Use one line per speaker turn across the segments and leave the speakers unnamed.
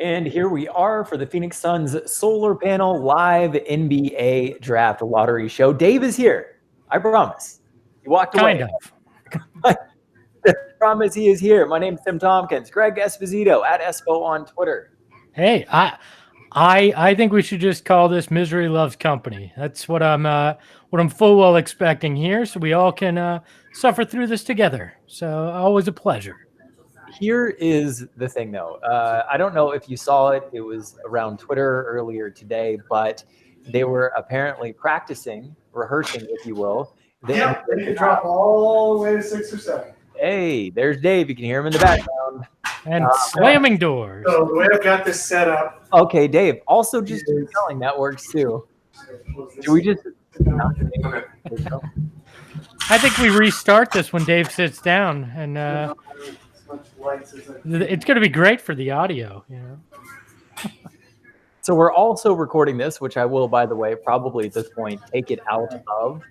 And here we are for the Phoenix Suns Solar Panel Live NBA Draft Lottery Show. Dave is here. I promise. He walked away.
Kind of.
I promise he is here. My name is Tim Tompkins. Greg Esposito at Espo on Twitter.
Hey, I think we should just call this Misery Loves Company. That's what I'm full well expecting here, so we all can suffer through this together. So always a pleasure.
Here is the thing, though. I don't know if you saw it. It was around Twitter earlier today, but they were apparently practicing, rehearsing, if you will.
They can drop all the way to 6 or 7.
Hey, there's Dave. You can hear him in the background.
And slamming doors.
So the way I've got this set up.
Okay, Dave. Also, just yelling, that works too. Do we just...
Okay.
I think we restart this when Dave sits down, and it's going to be great for the audio. You know.
So we're also recording this, which I will, by the way, probably at this point take it out of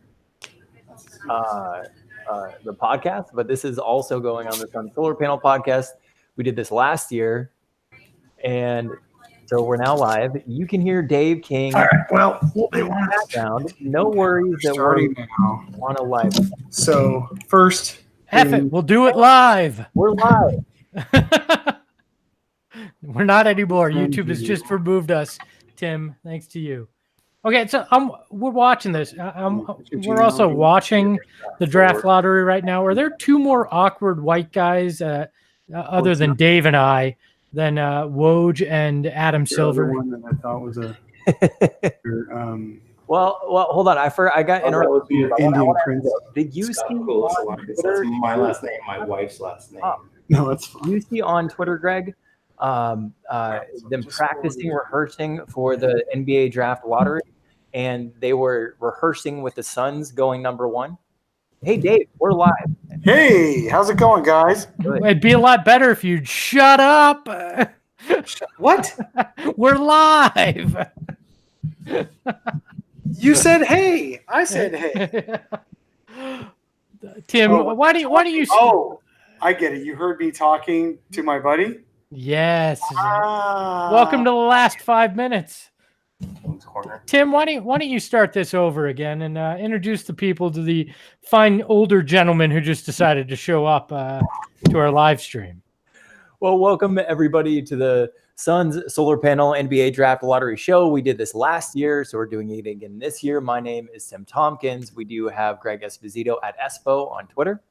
the podcast. But this is also going on the Sun Solar Panel podcast. We did this last year, and so we're now live. You can hear Dave King.
All right. Well, they want
background. No worries that we're on a live.
So first,
F it, we'll do it live.
We're live.
We're not anymore. YouTube has just removed us, Tim. Thanks to you. Okay, so we're watching this. We're also watching the draft lottery right now. Are there two more awkward white guys other than Dave and I than Woj and Adam Silver?
The one that I thought was a.
Well, hold on. I got interrupted.
Indian prince.
Did you see?
That's my last name, my wife's last name.
No, that's fine.
You see on Twitter, Greg, them practicing, rehearsing for the NBA draft lottery, and they were rehearsing with the Suns going number 1. Hey, Dave, we're live.
Hey, how's it going, guys?
Good.
It'd be a lot better if you'd shut up.
What?
We're live.
You said hey. I said hey.
Tim, why do you?
Oh, I get it. You heard me talking to my buddy.
Yes. Welcome to the last 5 minutes. Tim, why don't you start this over again and introduce the people to the fine older gentleman who just decided to show up to our live stream.
Well, welcome everybody to the Suns Solar Panel NBA Draft Lottery Show. We did this last year, so we're doing it again this year. My name is Tim Tompkins. We do have Greg Esposito at Espo on Twitter.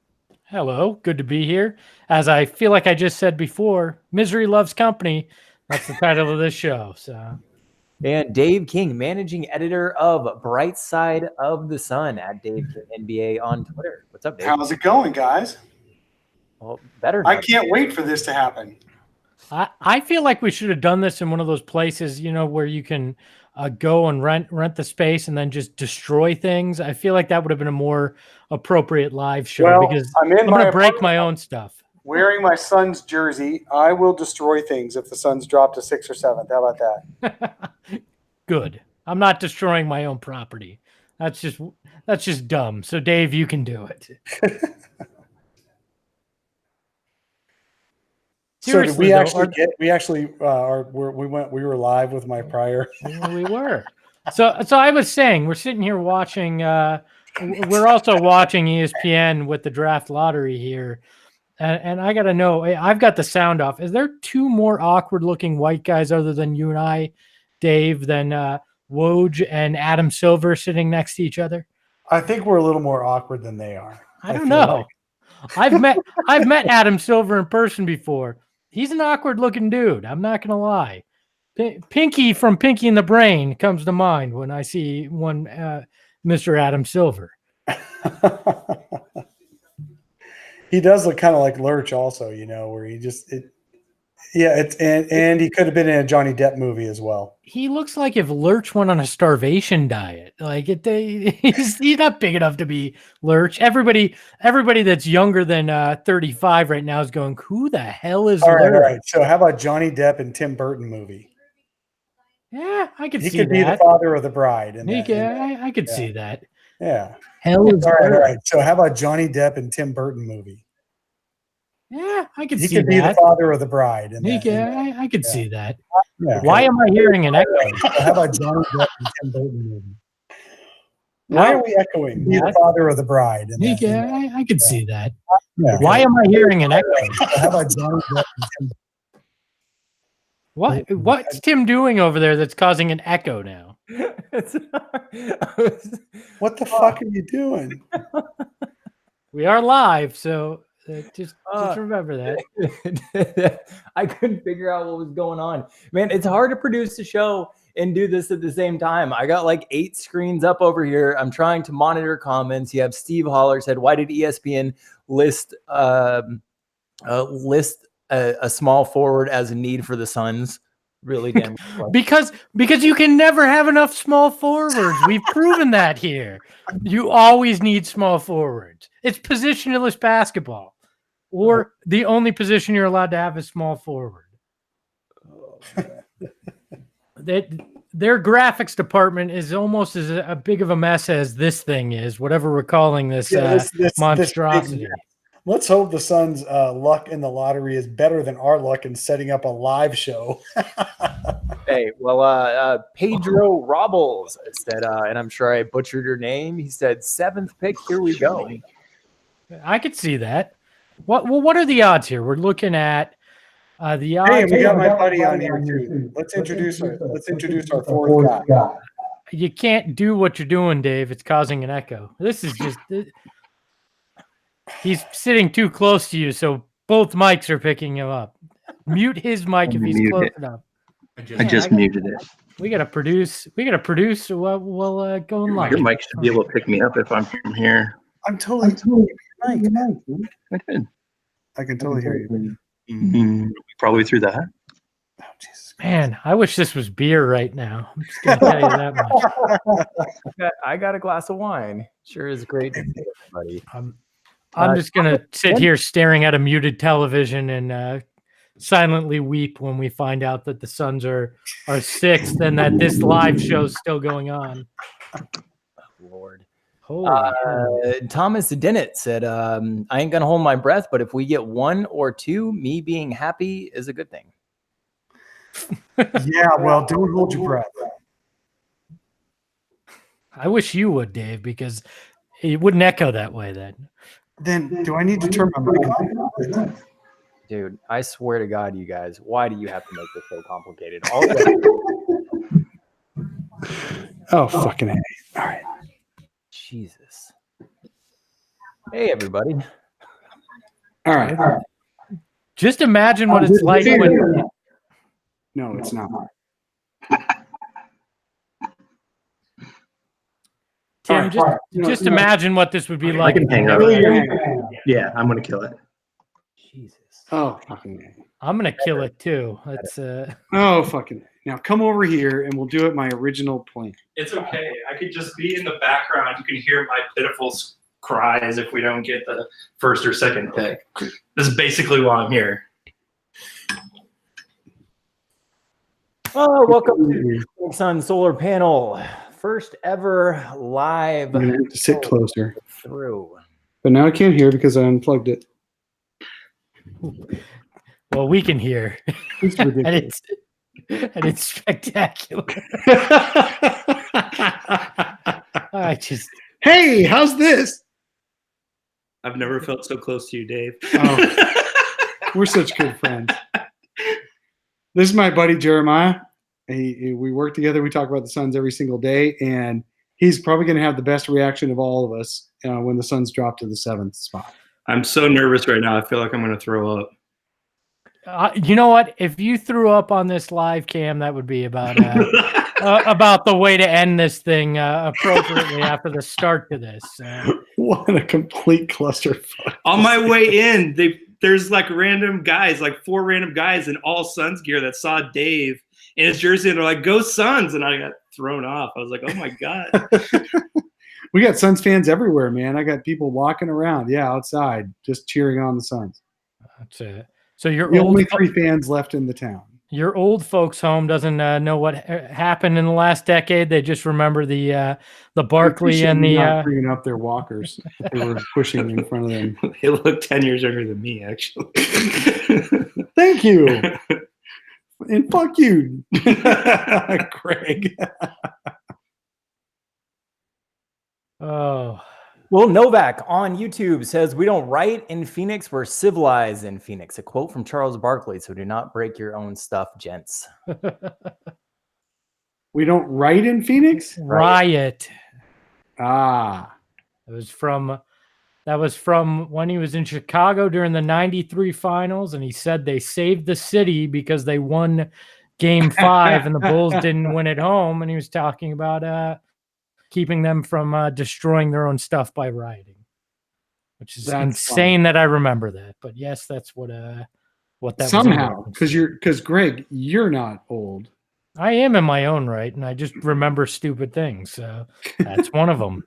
Hello, good to be here. As I feel like I just said before, Misery Loves Company. That's the title of this show. So.
And Dave King, managing editor of Bright Side of the Sun at Dave King NBA on Twitter. What's up, Dave?
How's it going, guys?
Well, better.
I can't wait for this to happen.
I feel like we should have done this in one of those places, you know, where you can go and rent the space and then just destroy things. I feel like that would have been a more appropriate live show because I'm going to break my own stuff.
Wearing my son's jersey, I will destroy things if the Suns drop to 6th or 7th. How about that?
Good. I'm not destroying my own property. That's just dumb. So Dave, you can do it.
So did we actually we were live with my prior.
We were. So I was saying we're sitting here watching. We're also watching ESPN with the draft lottery here. And I got to know, I've got the sound off. Is there two more awkward-looking white guys other than you and I, Dave, than Woj and Adam Silver sitting next to each other?
I think we're a little more awkward than they are.
I don't know. Like. I've met Adam Silver in person before. He's an awkward-looking dude. I'm not going to lie. Pinky from Pinky and the Brain comes to mind when I see one Mr. Adam Silver.
He does look kind of like Lurch also, you know, where and he could have been in a Johnny Depp movie as well.
He looks like if Lurch went on a starvation diet. Like he's not big enough to be Lurch. Everybody that's younger than 35 right now is going, who the hell is Lurch?
All right. So how about Johnny Depp and Tim Burton movie?
Yeah, I could see that.
He could be the father of the bride.
I could see that.
Yeah.
Hell is
all right. So how about Johnny Depp and Tim Burton movie?
Yeah, I could
He
see
could be the
that.
father of the bride.
I could see that.
Yeah.
Why am I hearing an echo?
How about Johnny Depp and Tim Burton? Why are we echoing? Be the father of the bride.
I could see that.
Yeah.
Why am I hearing an echo?
How about Johnny Depp and Tim
What's Tim doing over there that's causing an echo now?
What the fuck are you doing?
We are live, so just remember that.
I couldn't figure out what was going on. Man, it's hard to produce a show and do this at the same time. I got like 8 screens up over here. I'm trying to monitor comments. You have Steve Holler said, why did ESPN list a small forward as a need for the Suns? Really damn
because you can never have enough small forwards. We've proven that here. You always need small forwards. It's positionless basketball, or the only position you're allowed to have is small forward. Their graphics department is almost as a big of a mess as this thing is, whatever we're calling this, monstrosity.
Let's hope the Suns' luck in the lottery is better than our luck in setting up a live show.
Hey, well, Pedro Robles said, and I'm sure I butchered your name. He said 7th pick. Here we go.
I could see that. What are the odds here? We're looking at the odds.
Hey, we got my buddy on here too. Let's introduce our fourth guy.
You can't do what you're doing, Dave. It's causing an echo. This is just. He's sitting too close to you, so both mics are picking him up. Mute his mic if he's close enough.
I just muted it.
We gotta produce. While going live.
Your mic should be able to pick me up if I'm from here.
I'm totally
I did.
I can totally hear you.
Probably through that.
Oh, Jesus.
Man, I wish this was beer right now. I'm just gonna tell you that much.
I got a glass of wine. Sure is great to see everybody.
I'm just gonna sit here staring at a muted television and silently weep when we find out that the Suns are 6th and that this live show's still going on.
Oh, Lord.
Holy
Thomas Dennett said, I ain't gonna hold my breath, but if we get 1 or 2, me being happy is a good thing.
Yeah, well, don't hold your breath.
I wish you would, Dave, because it wouldn't echo that way
Then do I need to turn my mic on?
Dude, I swear to God, you guys, why do you have to make this so complicated?
Oh, fucking A. All right.
Jesus. Hey, everybody.
All right.
Just imagine what it's like when.
No, it's not.
Tim, just imagine what this would be
I
like.
can hang up. Yeah, I'm gonna kill it.
Jesus.
Oh, fucking A.
I'm gonna kill it too. That's
Oh, fucking A. Now come over here and we'll do it my original plan.
It's okay. I could just be in the background. You can hear my pitiful cries if we don't get the 1st or 2nd pick. This is basically why I'm here.
Oh, welcome to Sun Solar Panel. First ever live.
I'm going to have to sit closer.
Through.
But now I can't hear because I unplugged it.
well, we can hear,
It's ridiculous.
and it's spectacular.
Hey, how's this?
I've never felt so close to you, Dave.
Oh, we're such good friends. This is my buddy Jeremiah. We work together. We talk about the Suns every single day, and he's probably going to have the best reaction of all of us when the Suns drop to the 7th spot.
I'm so nervous right now. I feel like I'm going to throw up.
You know what? If you threw up on this live cam, that would be about the way to end this thing appropriately after the start to this.
What a complete clusterfuck.
On my way in, there's like random guys, like 4 random guys in all Suns gear that saw Dave in his jersey, and they're like, "Go Suns!" And I got thrown off. I was like, "Oh my God."
We got Suns fans everywhere, man. I got people walking around, outside, just cheering on the Suns.
That's it. So you're
the only 3 fans left in the town.
Your old folks' home doesn't know what happened in the last decade. They just remember the Barkley and
not
the.
bringing up their walkers that they were pushing in front of them.
They look 10 years younger than me, actually.
Thank you. And fuck you, Greg.
Oh.
Well, Novak on YouTube says, we don't riot in Phoenix, we're civilized in Phoenix. A quote from Charles Barkley, so do not break your own stuff, gents.
We don't riot in Phoenix?
Riot.
Ah.
That was from when he was in Chicago during the 93 finals, and he said they saved the city because they won game 5 and the Bulls didn't win at home, and he was talking about keeping them from destroying their own stuff by rioting, which is insane that I remember that. But yes, that's what that
somehow
was
because Greg, you're not old.
I am in my own right, and I just remember stupid things. So that's one of them.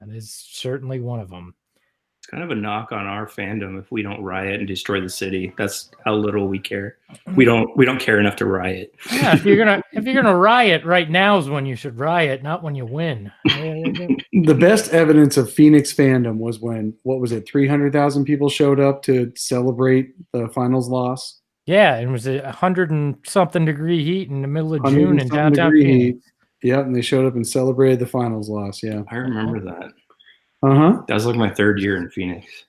That is certainly one of them.
It's kind of a knock on our fandom if we don't riot and destroy the city. That's how little we care. We don't care enough to riot.
Yeah, if you're gonna riot, right now is when you should riot, not when you win.
The best evidence of Phoenix fandom was when 300,000 people showed up to celebrate the finals loss.
Yeah, it was 100 and something degree heat in the middle of June in downtown Phoenix.
Yep, and they showed up and celebrated the finals loss. Yeah,
I remember that.
That
was like my 3rd year in Phoenix.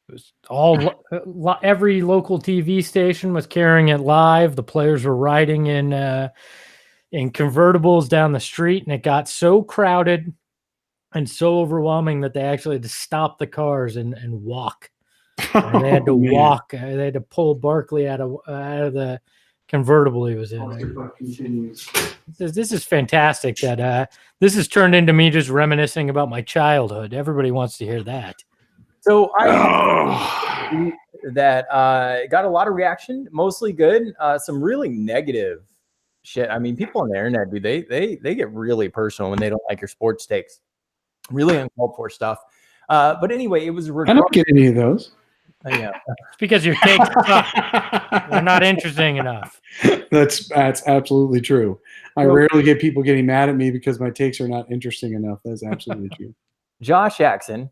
It was every local TV station was carrying it live. The players were riding in convertibles down the street, and it got so crowded and so overwhelming that they actually had to stop the cars and walk. And they had to walk. They had to pull Barkley out of the convertible he was in. This is fantastic that this has turned into me just reminiscing about my childhood. Everybody wants to hear that.
So I that got a lot of reaction, mostly good. Some really negative shit. I mean, people on the internet, dude, they get really personal when they don't like your sports takes. Really uncalled for stuff. But anyway, it was.
I don't get any of those.
Yeah,
it's because your takes suck. They're not interesting enough.
That's absolutely true. I rarely get people getting mad at me because my takes are not interesting enough. That's absolutely true.
Josh Jackson,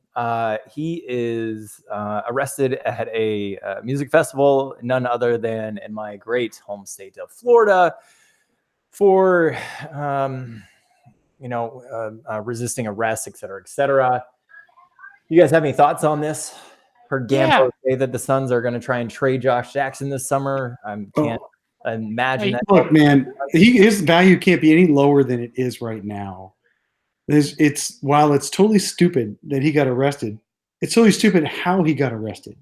he is arrested at a music festival, none other than in my great home state of Florida, for resisting arrest, et cetera, et cetera. You guys have any thoughts on this? Heard Gambo say that the Suns are going to try and trade Josh Jackson this summer. I can't imagine that.
Look, man, his value can't be any lower than it is right now. While it's totally stupid that he got arrested, it's totally stupid how he got arrested.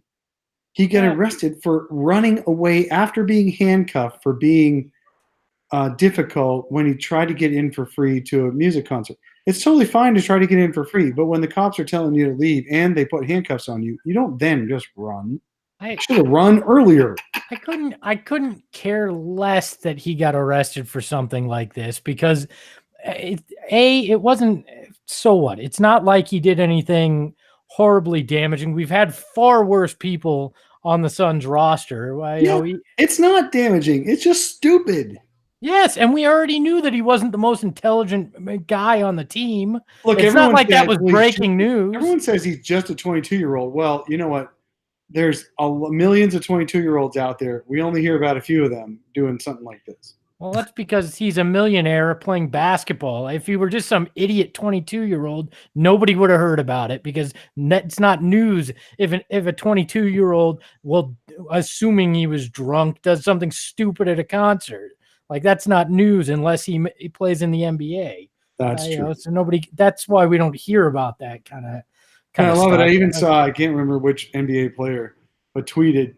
He got arrested for running away after being handcuffed for being difficult when he tried to get in for free to a music concert. It's totally fine to try to get in for free, but when the cops are telling you to leave and they put handcuffs on you, you don't then just run. I should have run earlier.
I couldn't care less that he got arrested for something like this because it wasn't. So what? It's not like he did anything horribly damaging. We've had far worse people on the Suns roster.
It's not damaging. It's just stupid.
Yes, and we already knew that he wasn't the most intelligent guy on the team.
Look,
it's not like that was breaking news.
Everyone says he's just a 22-year-old. Well, you know what? There's millions of 22-year-olds out there. We only hear about a few of them doing something like this.
Well, that's because he's a millionaire playing basketball. If he were just some idiot 22-year-old, nobody would have heard about it because it's not news if a 22-year-old, assuming he was drunk, does something stupid at a concert. Like, that's not news unless he plays in the NBA.
That's true.
So that's why we don't hear about that kind of
I love it. I even saw, I can't remember which NBA player, but tweeted,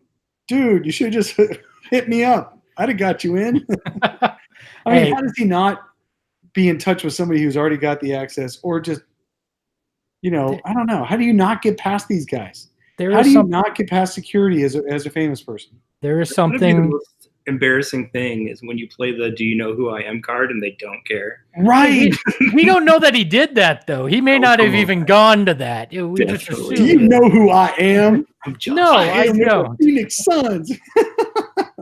dude, you should have just hit me up. I'd have got you in. I mean, how does he not be in touch with somebody who's already got the access or just, I don't know. How do you not get past these guys? How do you not get past security as a famous person?
There is something.
The most embarrassing thing is when you play the "Do you know who I am" card and they don't care.
Right.
We don't know that he did that though. He may not have even gone to that. We just
Do you know who I am?
No, I don't.
Phoenix Suns.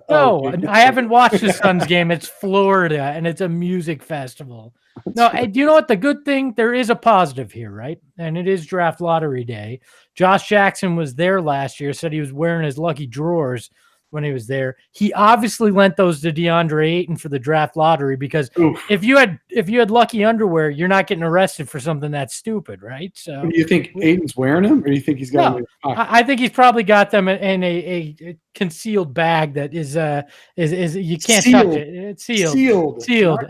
No,
Okay.
I haven't watched the Suns game. It's Florida, and it's a music festival. No, do you know what? The good thing, there is a positive here, right? And it is draft lottery day. Josh Jackson was there last year, said he was wearing his lucky drawers when he was there. He obviously lent those to DeAndre Ayton for the draft lottery because
Oof.
if you had lucky underwear, you're not getting arrested for something that stupid, right? So
Do you think Aiden's wearing them, or do you think he's got them in his pocket?
I think he's probably got them in a concealed bag that is you can't touch it. It's sealed,
Not concealed.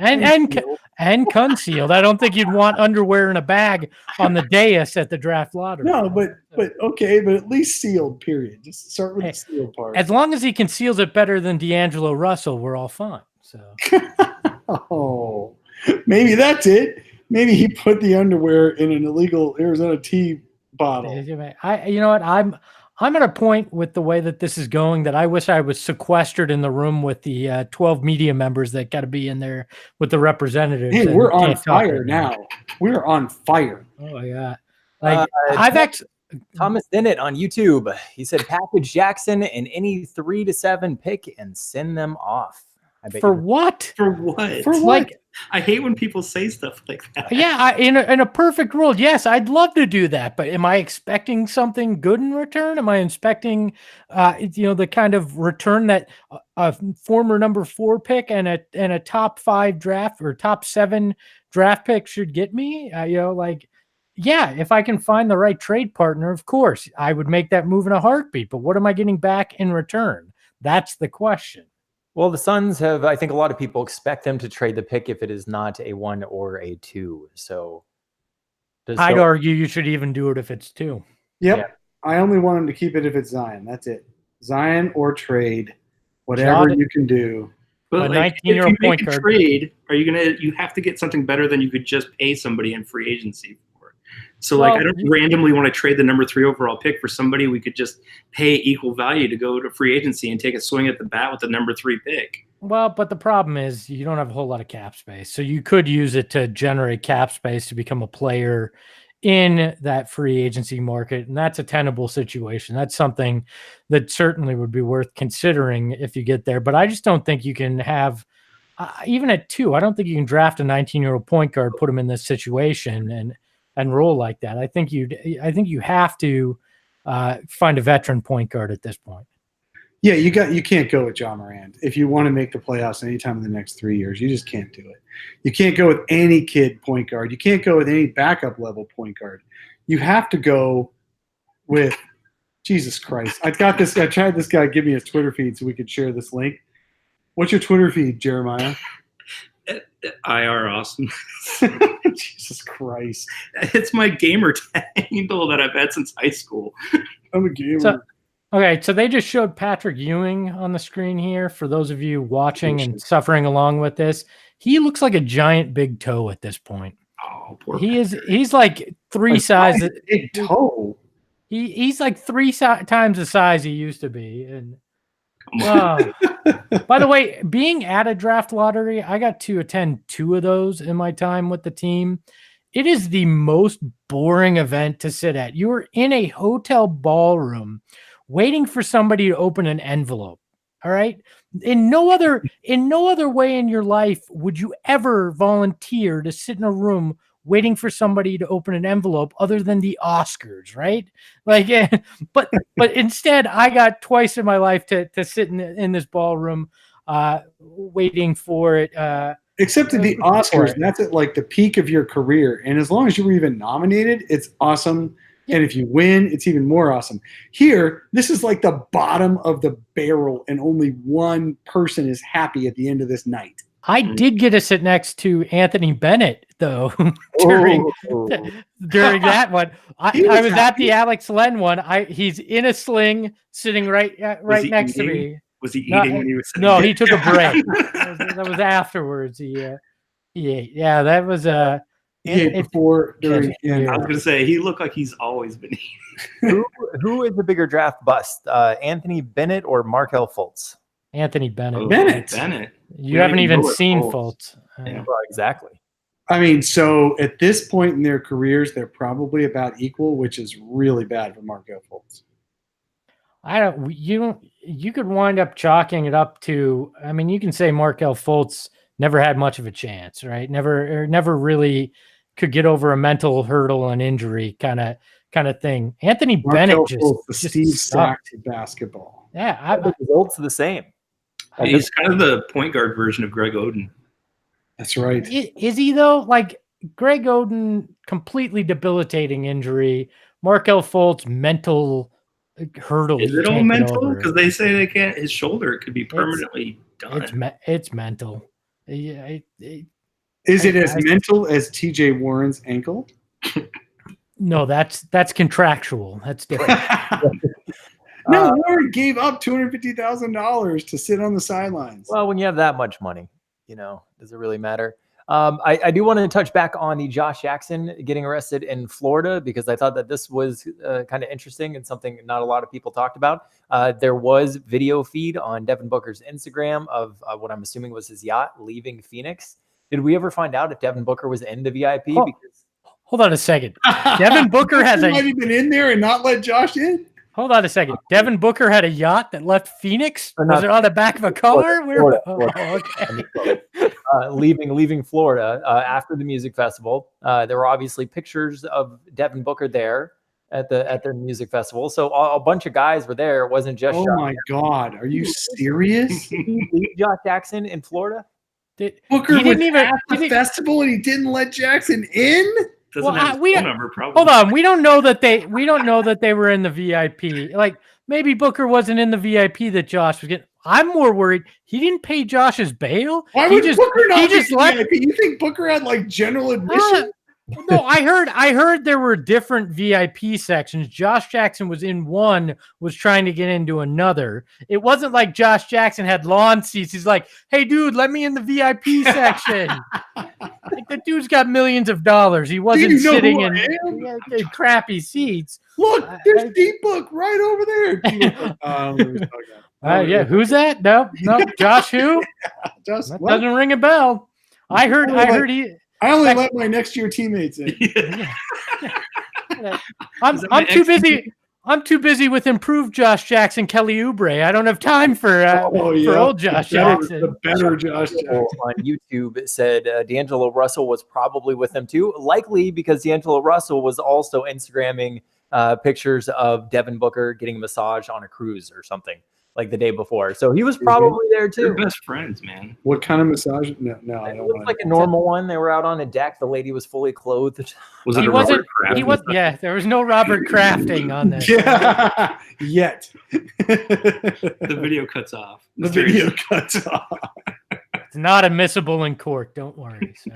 and concealed. I don't think you'd want underwear in a bag on the dais at the draft lottery.
No, but okay, but at least sealed. Period. Just start with the sealed part.
As long as he conceals it better than D'Angelo Russell, we're all fine. So,
Oh, maybe that's it. Maybe he put the underwear in an illegal Arizona tea bottle.
you know what? I'm at a point with the way that this is going that I wish I was sequestered in the room with the 12 media members that got to be in there with the representatives.
Hey,
and
we're on
can't talk
fire
right
now. We're on fire.
Oh yeah. Like
Thomas Bennett on YouTube. He said, package Jackson in any 3 to 7 pick and send them off. I bet
for
you-
what?
For what?
For what?
Like,
I hate when people say stuff like that.
yeah, in a perfect world, yes, I'd love to do that. But am I expecting something good in return? Am I expecting, the kind of return that a former number 4 pick and a top 5 draft or top 7 draft pick should get me? Yeah, if I can find the right trade partner, of course, I would make that move in a heartbeat. But what am I getting back in return? That's the question.
Well, the Suns have, I think a lot of people expect them to trade the pick if it is not a 1 or a 2. So
I'd argue you should even do it if it's 2.
Yep.
Yeah.
I only want him to keep it if it's Zion. That's it. Zion or trade, whatever you can do.
But
A
like, if
19-year-old
you make
point
a
guard.
trade, you have to get something better than you could just pay somebody in free agency for. So
Well,
I don't randomly want to trade the number 3 overall pick for somebody we could just pay equal value to go to free agency and take a swing at the bat with the number 3 pick.
Well, but the problem is you don't have a whole lot of cap space. So you could use it to generate cap space to become a player in that free agency market. And that's a tenable situation. That's something that certainly would be worth considering if you get there. But I just don't think you can have, even at 2, I don't think you can draft a 19-year-old point guard, put him in this situation and roll like that. I think you have to find a veteran point guard at this point.
Yeah, you can't go with John Morant if you want to make the playoffs anytime in the next 3 years. You just can't do it. You can't go with any kid point guard. You can't go with any backup level point guard. You have to go with Jesus Christ. I tried this guy give me his Twitter feed so we could share this link. What's your Twitter feed, Jeremiah?
IR awesome.
Jesus Christ.
It's my gamer handle that I've had since high school.
I'm a gamer.
So they just showed Patrick Ewing on the screen here for those of you watching and suffering along with this. He looks like a giant big toe at this point.
Oh, poor
He's like 3 sizes.
Big toe.
He's like 3 times the size he used to be. And by the way, being at a draft lottery, I got to attend 2 of those in my time with the team. It is the most boring event to sit at. You are in a hotel ballroom waiting for somebody to open an envelope. All right. In no other way in your life would you ever volunteer to sit in a room waiting for somebody to open an envelope other than the Oscars, right? Like, but instead I got twice in my life to sit in this ballroom waiting for it.
Except at the Oscars, that's at like the peak of your career. And as long as you were even nominated, it's awesome. And if you win, it's even more awesome. Here, this is like the bottom of the barrel, and only one person is happy at the end of this night.
I did get to sit next to Anthony Bennett, though, during that one. I was at the Alex Len one. He's in a sling, sitting right next to me.
Was he eating when he was sitting
No,
there?
he took a break. that was afterwards. He ate. Yeah, that was
Before, during,
I was going to say, he looked like he's always been eating.
Who is the bigger draft bust, Anthony Bennett or Markelle Fultz?
Anthony Bennett.
Oh,
Bennett.
You haven't even
know
seen
Fultz.
Fultz.
Yeah.
Well, exactly.
I mean, so at this point in their careers, they're probably about equal, which is really bad for Markelle Fultz.
You could wind up chalking it up to, I mean, you can say Markelle Fultz never had much of a chance, right? Never really could get over a mental hurdle and injury kind of thing. Anthony Bennett
Fultz, the
just
Steve
sucked.
Sack basketball.
Yeah,
The results are the same.
He's kind of the point guard version of Greg Oden.
That's right.
Is he though? Like Greg Oden, completely debilitating injury. Markelle Fultz, mental hurdle.
Is it all mental? Because they say they can't. His shoulder could be permanently done.
It's mental. Yeah.
Is it as mental as T.J. Warren's ankle?
No, that's contractual. That's different.
No, Warren gave up $250,000 to sit on the sidelines.
Well, when you have that much money, does it really matter? I do want to touch back on the Josh Jackson getting arrested in Florida, because I thought that this was kind of interesting and something not a lot of people talked about. There was video feed on Devin Booker's Instagram of what I'm assuming was his yacht leaving Phoenix. Did we ever find out if Devin Booker was in the VIP?
Hold on a second. Devin Booker has
might have been in there and not let Josh in.
Hold on a second. Devin Booker had a yacht that left Phoenix? Was it on the back of a car?
Florida.
Okay.
Leaving Florida after the music festival. There were obviously pictures of Devin Booker there at their music festival. So a bunch of guys were there. It wasn't just.
Oh my God, are you serious?
Josh Jackson in Florida.
Booker was at the festival and he didn't let Jackson in.
Doesn't have his phone number, probably.
Hold on, we don't know that they were in the VIP. Like maybe Booker wasn't in the VIP that Josh was getting. I'm more worried he didn't pay Josh's bail.
Why would Booker not be VIP? You think Booker had like general admission?
No, I heard there were different VIP sections. Josh Jackson was in one, was trying to get into another. It wasn't like Josh Jackson had lawn seats. He's like, hey, dude, let me in the VIP section. Like, the dude's got millions of dollars. He wasn't sitting in crappy seats.
Look, there's D-Book right over there.
Yeah, who's that? No, Josh who? That doesn't ring a bell. I heard he...
I only let my next year teammates in.
I'm too busy. I'm too busy with improved Josh Jackson, Kelly Oubre. I don't have time for old Josh Jackson.
The better Josh Jackson.
On YouTube, it said D'Angelo Russell was probably with them too, likely because D'Angelo Russell was also Instagramming pictures of Devin Booker getting a massage on a cruise or something like the day before. So he was probably there too.
They're best friends, man.
What kind of massage? No, I don't
looked like a normal one. They were out on a deck. The lady was fully clothed.
Was it Robert Kraft?
He was. Yeah, there was no Robert Crafting on this.
Yeah, yet.
The video cuts off.
The video cuts off.
It's not admissible in court. Don't worry. So.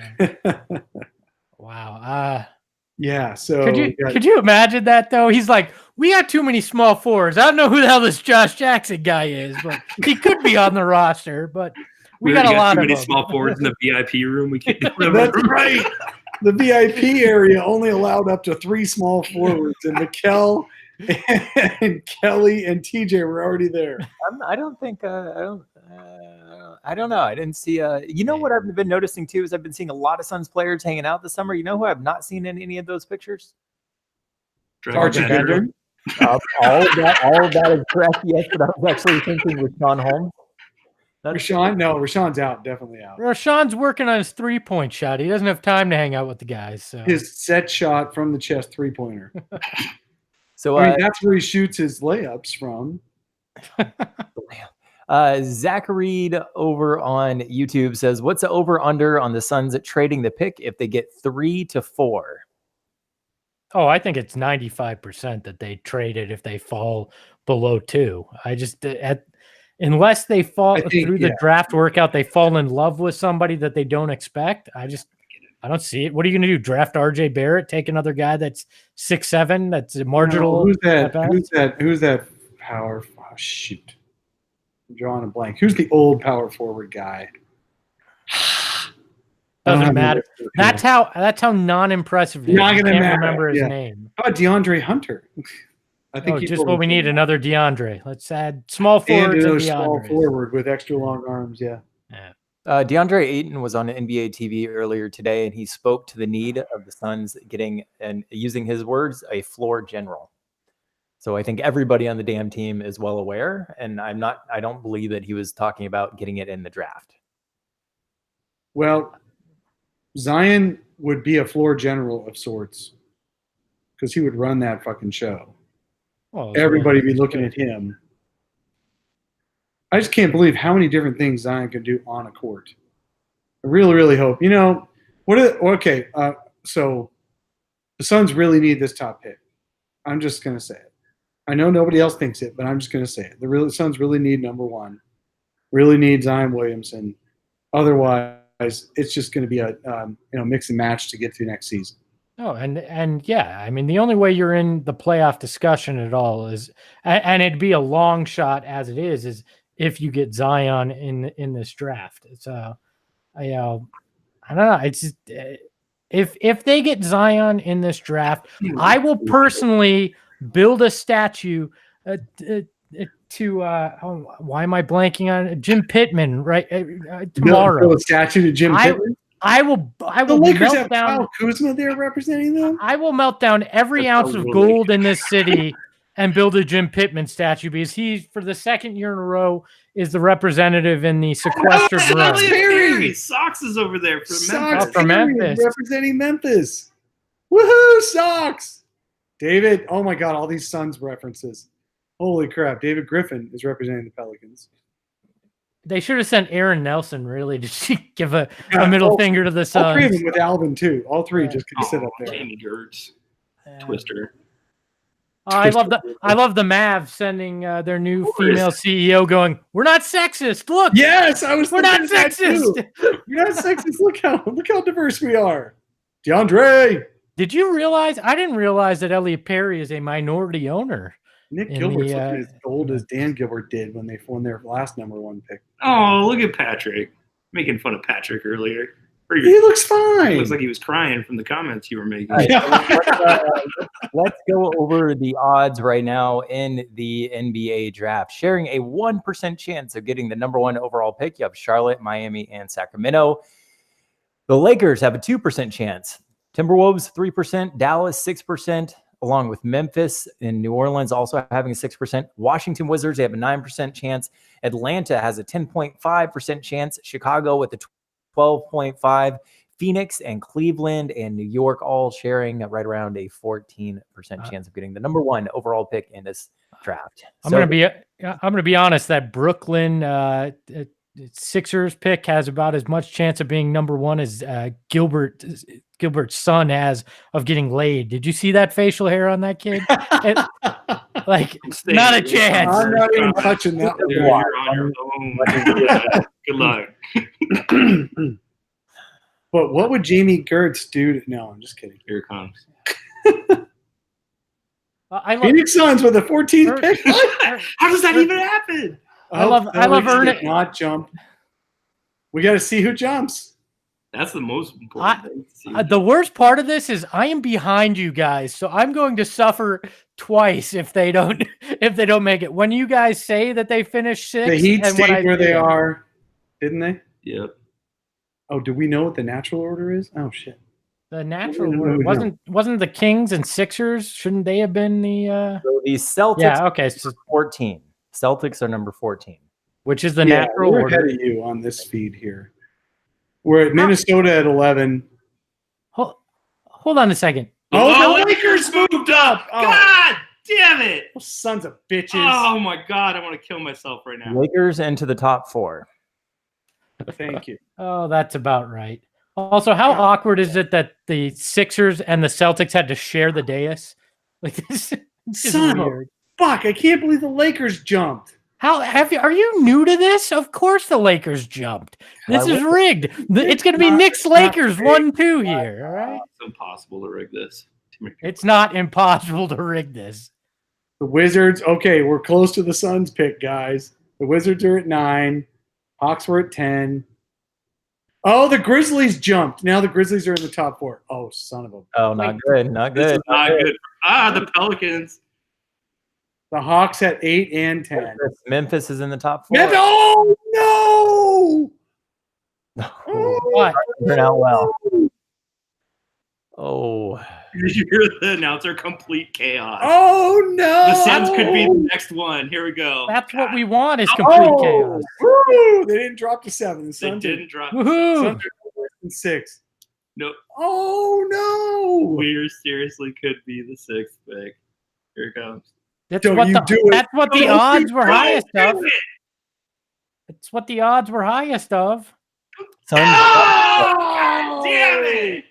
Wow.
Yeah. So
could you imagine that though? He's like, we got too many small forwards. I don't know who the hell this Josh Jackson guy is, but he could be on the roster. But we got a lot of
too many small forwards in the VIP room. We can't.
That's right. The VIP area only allowed up to 3 small forwards, and Mikal and Kelly and TJ were already there.
I don't think. I don't know. I didn't see. You know what I've been noticing too is I've been seeing a lot of Suns players hanging out this summer. You know who I've not seen in any of those pictures?
Archie Bender.
All of that is correct. Yes, but I was actually thinking Rashawn Holmes.
Rashawn's out. Definitely out.
Rashawn's working on his 3-point shot. He doesn't have time to hang out with the guys. So.
His set shot from the chest 3-pointer.
So
that's where he shoots his layups from.
Zach Reed over on YouTube says, what's the over-under on the Suns at trading the pick if they get 3 to 4?
Oh, I think it's 95% that they trade it if they fall below 2. I just unless they fall through the draft workout, they fall in love with somebody that they don't expect. I don't see it. What are you going to do? Draft RJ Barrett? Take another guy that's 6'7", that's a marginal.
No, who's that power? Oh, shoot. I'm drawing a blank. Who's the old power forward guy?
Doesn't matter. That's how non-impressive it is.
Not gonna
can't remember his name.
How about DeAndre Hunter? I think
just what we need, another DeAndre. Let's add small forward to
small forward with extra long arms. Yeah.
DeAndre Ayton was on NBA TV earlier today, and he spoke to the need of the Suns getting, and using his words, a floor general. So I think everybody on the damn team is well aware, and I don't believe that he was talking about getting it in the draft.
Well, Zion would be a floor general of sorts because he would run that fucking show.
Well,
Everybody be looking at him. I just can't believe how many different things Zion can do on a court. I really, really hope. So the Suns really need this top pick. I'm just going to say it. I know nobody else thinks it, but I'm just going to say it. The Suns really need number one. Really need Zion Williamson. Otherwise, it's just going to be a mix and match to get through next season.
Oh, and yeah, I mean, the only way you're in the playoff discussion at all is, and it'd be a long shot as it is if you get Zion in this draft. So, I don't know. It's just, if they get Zion in this draft, I will personally build a statue to why am I blanking on Jim Pittman tomorrow?
Build a statue to Jim Pittman.
I will.
The Lakers have Kyle Kuzma there representing them.
I will melt down every ounce of gold in this city and build a Jim Pittman statue because he, for the second year in a row, is the representative in the sequestered room.
Elliot Perry. Sox is over there for
Memphis.
Representing Memphis. Woohoo, Sox! David, oh my God, all these Suns references. Holy crap. David Griffin is representing the Pelicans.
They should have sent Aaron Nelson, really, to give a middle finger to the Suns.
All three of them with Alvin, too. All three just could sit up there.
Jamie Gertz. Twister.
I love the Mavs sending their new female CEO going, "We're not sexist. Look,
yes, we're
not sexist.
You're not sexist. Look how diverse we are." DeAndre,
did you realize? I didn't realize that Elliot Perry is a minority owner.
Nick Gilbert's looking as old as Dan Gilbert did when they won their last number one pick.
Oh, look at Patrick making fun of Patrick earlier.
He looks fine.
It looks like he was crying from the comments you were making.
Right, let's go over the odds right now in the NBA draft. Sharing a 1% chance of getting the number one overall pick, you have Charlotte, Miami, and Sacramento. The Lakers have a 2% chance. Timberwolves, 3%. Dallas, 6%. Along with Memphis and New Orleans also having a 6%. Washington Wizards, they have a 9% chance. Atlanta has a 10.5% chance. Chicago with a 12.5%. Phoenix and Cleveland and New York all sharing right around a 14% chance of getting the number one overall pick in this draft.
I'm gonna be honest. That Brooklyn Sixers pick has about as much chance of being number one as Gilbert's son has of getting laid. Did you see that facial hair on that kid? Not a chance.
I'm not even touching that.
Dude, you're on your own. Good luck.
But what would Jamie Gertz do? No, I'm just kidding.
Here it comes.
Phoenix Suns with a 14th pick.
How does that even happen?
I love Ernest.
Not jump. We got to see who jumps.
That's the most important thing.
The worst part of this is I am behind you guys, so I'm going to suffer twice if they don't make it. When you guys say that they finish sixth,
the Heat stayed where they are, didn't they?
Yep.
Oh, do we know what the natural order is? Oh shit.
The natural order wasn't the Kings and Sixers? Shouldn't they have been the?
So the Celtics.
Yeah. Okay. So
14. Celtics are number 14,
which is the natural
we're
order.
Ahead of you on this feed here. We're at Minnesota at 11.
Hold on a second.
Oh, the Lakers moved up. Oh. God damn it!
Those sons of bitches.
Oh my God, I want to kill myself right now.
Lakers into the top 4.
Thank you.
Oh, that's about right. Also, how awkward is it that the Sixers and the Celtics had to share the dais? Like this is weird.
Fuck, I can't believe the Lakers jumped.
Are you new to this? Of course the Lakers jumped. This is rigged. It's going to be Knicks Lakers 1-2 here, all right?
It's impossible to rig this.
It's not impossible to rig this.
The Wizards, okay, we're close to the Suns pick, guys. The Wizards are at 9. Hawks were at 10. Oh, the Grizzlies jumped. Now the Grizzlies are in the top 4. Oh, son of a...
Oh, not good. Not good.
Not good. The Pelicans.
The Hawks at 8 and 10.
Memphis is in the top 4.
Oh, no!
What? Turn out well. Oh.
Did you hear the announcer? Complete chaos.
Oh no!
The Suns could be the next one. Here we go.
That's what we want is complete chaos.
Woo! They didn't drop to 7. The
They
Suns
didn't drop.
Woohoo!
Suns are worse than 6.
Nope.
Oh no!
We seriously could be the 6th pick. Here it comes.
That's
Don't
what
you
the,
do it.
that's what the
Don't
odds
you
were
do
highest
it.
of. It's what the odds were highest of.
Suns.
Oh,
Damn it!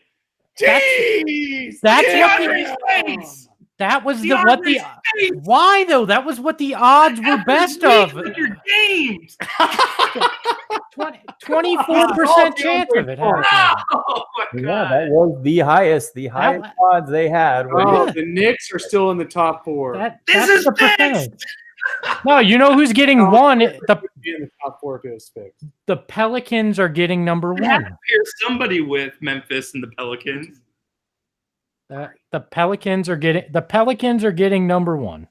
Jeez!
That's
DeAndre
what
Spence!
that was the
DeAndre
what the
Spence!
why though? That was what the odds were best of.
With your games.
24% chance of it happening.
Oh my
Yeah,
god.
that was the highest odds they had. were-
Oh,
Yeah.
the Knicks are still in the top 4.
This
That's
is
the
fixed!
percentage. No, you know who's getting
No,
one?
Be in the top 4 if it was fixed.
The Pelicans are getting number
You have
one.
to pair somebody with Memphis and the Pelicans.
The Pelicans are getting number one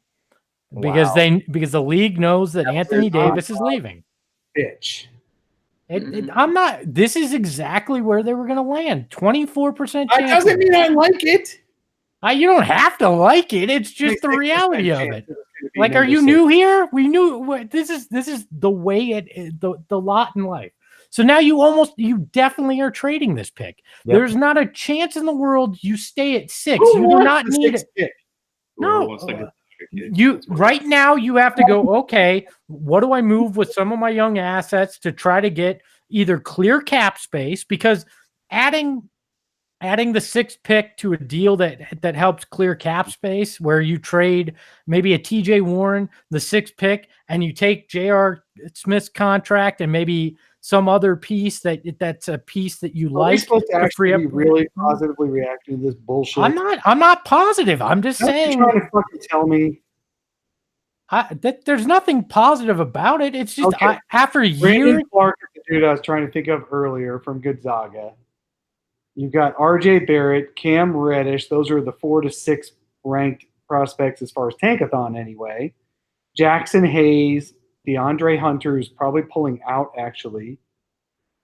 because
Wow.
because the league knows that Anthony Davis is leaving.
Bitch.
I'm not. This is exactly where they were going to land. 24%
That
chance.
doesn't mean I like it.
You don't have to like it. It's just the
6%
reality of
chance
it.
that it's gonna be
Like, are
number
you
6.
new here? We knew this is the way the lot in life. So now you definitely are trading this pick.
Yep.
There's not a chance in the world you stay at 6.
Who
You do
wants
not
the
need
6th
it.
pick?
Whoever
No,
wants to get the pick.
you right now you have to go, okay, what do I move with some of my young assets to try to get either clear cap space, because adding the 6th pick to a deal that helps clear cap space, where you trade maybe a TJ Warren, the 6th pick, and you take J.R. Smith's contract and maybe some other piece that's a piece that you
Are we
like.
supposed to
free
actually
up-
be really positively reacting to this bullshit?
I'm not positive. I'm just
That's what
saying
you're trying to fucking tell me.
that there's nothing positive about it. It's just
Okay.
after years.
Brandon Clark is the dude I was trying to think of earlier from Gonzaga. You've got RJ Barrett, Cam Reddish. Those are the 4 to 6 ranked prospects as far as Tankathon anyway. Jackson Hayes, DeAndre Hunter, who's probably pulling out actually.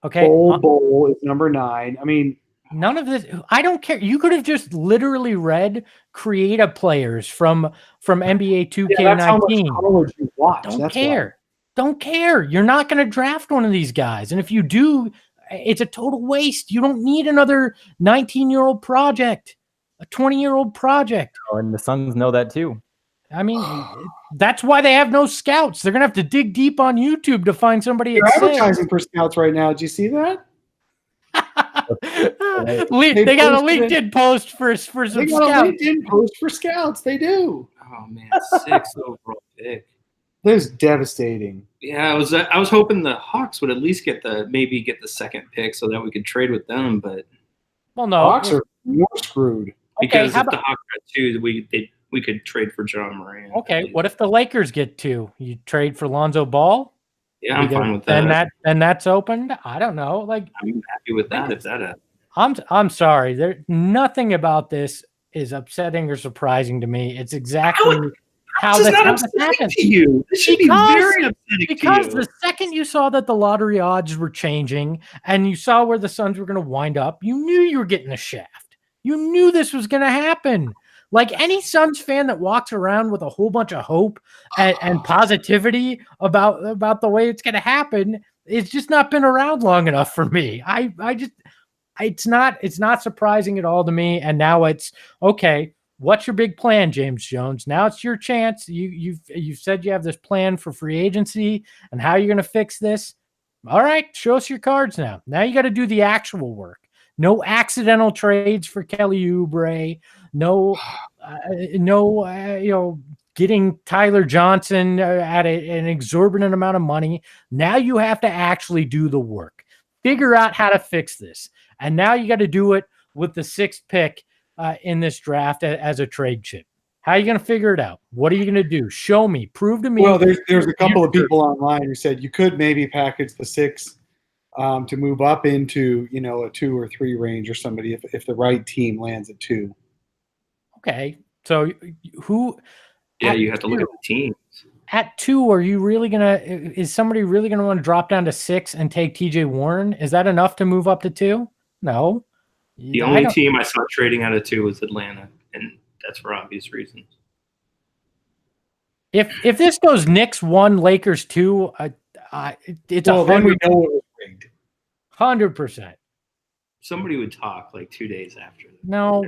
Okay,
Bowl is number 9. I mean,
none of this. I don't care. You could have just literally read creative players from NBA 2K19.
that's how much college you watch.
Don't
That's
care. Don't care. You're not going to draft one of these guys. And if you do, it's a total waste. You don't need another 19-year-old project, a 20-year-old project.
And the Suns know that too.
I mean, that's why they have no scouts. They're going to have to dig deep on YouTube to find somebody
They're
at 6.
advertising for scouts right now. Did you see that?
They got a
posted
LinkedIn post for some
They got a
scouts.
LinkedIn post for scouts. They do.
Oh man, 6th overall pick.
That is devastating.
Yeah, I was hoping the Hawks would at least maybe get the 2nd pick so that we could trade with them, but
Well, no.
Hawks are more screwed.
because
how
if the Hawks got 2, we could trade for John Moran.
Okay, what if the Lakers get 2? You trade for Lonzo Ball?
Yeah, I'm fine with that.
And that's opened. I don't know. Like,
I'm happy with that if that happens.
I'm sorry. There nothing about this is upsetting or surprising to me. It's exactly how
This is
this
not upsetting
happens.
to you. This should be very upsetting
Because
to you.
the second you saw that the lottery odds were changing and you saw where the Suns were going to wind up, you knew you were getting a shaft. You knew this was going to happen. Like any Suns fan that walks around with a whole bunch of hope and positivity about the way it's going to happen, it's just not been around long enough for me. It's not surprising at all to me. And now it's okay. What's your big plan, James Jones? Now it's your chance. You've said you have this plan for free agency and how you're going to fix this. All right, show us your cards now. Now you got to do the actual work. No accidental trades for Kelly Oubre. No, getting Tyler Johnson at an exorbitant amount of money. Now you have to actually do the work. Figure out how to fix this. And now you got to do it with the 6th pick in this draft as a trade chip. How are you going to figure it out? What are you going to do? Show me. Prove to me.
Well, there's a couple of people online who said you could maybe package the 6 to move up into a 2 or 3 range or somebody if the right team lands at 2.
Okay, so who?
Yeah, you have to look at the teams.
At 2, are you really is somebody really gonna want to drop down to 6 and take TJ Warren? Is that enough to move up to 2? No.
The only team I saw trading out of 2 was Atlanta, and that's for obvious reasons.
If this goes Knicks 1, Lakers 2, it's
then we know it was rigged.
100%.
Somebody would talk like 2 days after.
No,